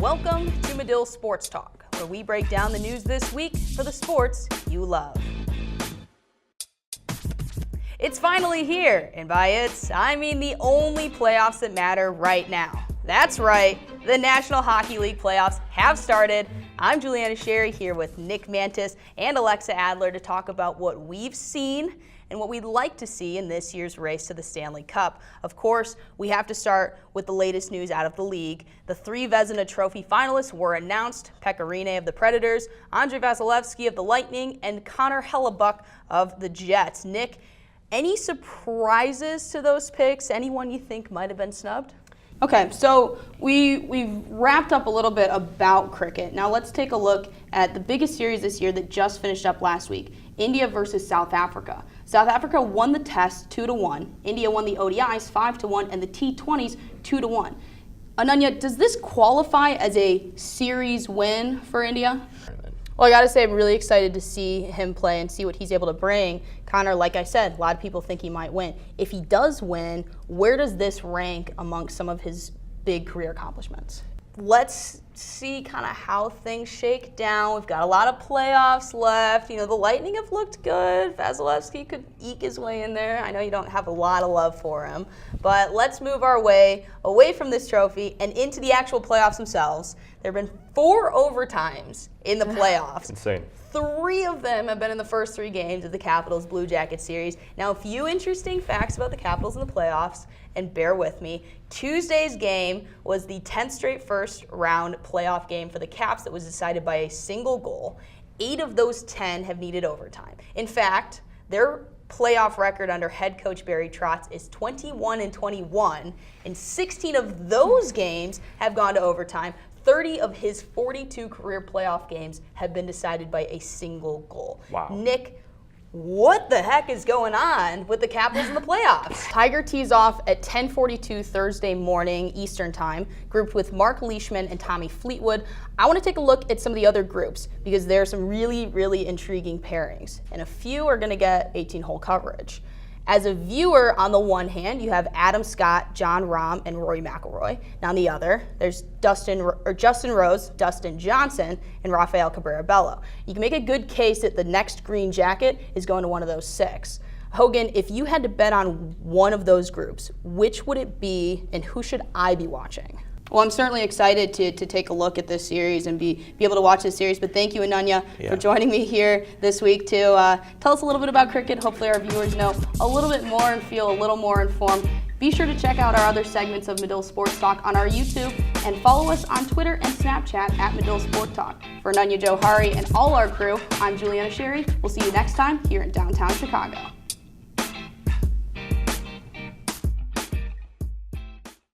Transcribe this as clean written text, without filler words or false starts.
Welcome to Medill Sports Talk, where we break down the news this week for the sports you love. It's finally here, and by it's, I mean the only playoffs that matter right now. That's right, the National Hockey League playoffs have started. I'm Juliana here with Nick Mantis and Alexa Adler to talk about what we've seen and what we'd like to see in this year's race to the Stanley Cup. Of course, we have to start with the latest news out of the league. The three Vezina Trophy finalists were announced: Pekka Rinne of the Predators, Andrei Vasilevskiy of the Lightning, and Connor Hellebuyck of the Jets. Nick, any surprises to those picks? Anyone you think might have been snubbed? Okay, so we've wrapped up a little bit about cricket. Now let's take a look at the biggest series this year that just finished up last week, India versus South Africa. South Africa won the Test 2-1. India won the ODIs 5-1 and the T20s 2-1. Ananya, does this qualify as a series win for India? Well, I got to say, I'm really excited to see him play and see what he's able to bring. Connor, like I said, a lot of people think he might win. If he does win, where does this rank amongst some of his big career accomplishments? Let's see kind of how things shake down. We've got a lot of playoffs left. You know, the Lightning have looked good. Vasilevskiy could eke his way in there. I know you don't have a lot of love for him, but let's move our way away from this trophy and into the actual playoffs themselves. There have been 4 overtimes in the playoffs. Insane. 3 of them have been in the first 3 games of the Capitals Blue Jackets series. Now, a few interesting facts about the Capitals in the playoffs, and bear with me. Tuesday's game was the 10th straight first round playoff game for the Caps that was decided by a single goal. 8 of those 10 have needed overtime. In fact, their playoff record under head coach Barry Trotz is 21-21, and 16 of those games have gone to overtime. 30 of his 42 career playoff games have been decided by a single goal. Wow. Nick, what the heck is going on with the Capitals in the playoffs? Tiger tees off at 10:42 Thursday morning Eastern Time, grouped with Mark Leishman and Tommy Fleetwood. I want to take a look at some of the other groups because there are some really, really intriguing pairings, and a few are going to get 18-hole coverage. As a viewer, on the one hand, you have Adam Scott, John Rahm, and Rory McIlroy. Now on the other, there's Justin Rose, Dustin Johnson, and Rafael Cabrera-Bello. You can make a good case that the next green jacket is going to one of those 6. Hogan, if you had to bet on one of those groups, which would it be, and who should I be watching? Well, I'm certainly excited to take a look at this series and be able to watch this series. But thank you, Ananya, for joining me here this week to tell us a little bit about cricket. Hopefully our viewers know a little bit more and feel a little more informed. Be sure to check out our other segments of Medill Sports Talk on our YouTube and follow us on Twitter and Snapchat at Medill Sports Talk. For Ananya Johari and all our crew, I'm Juliana Sherry. We'll see you next time here in downtown Chicago.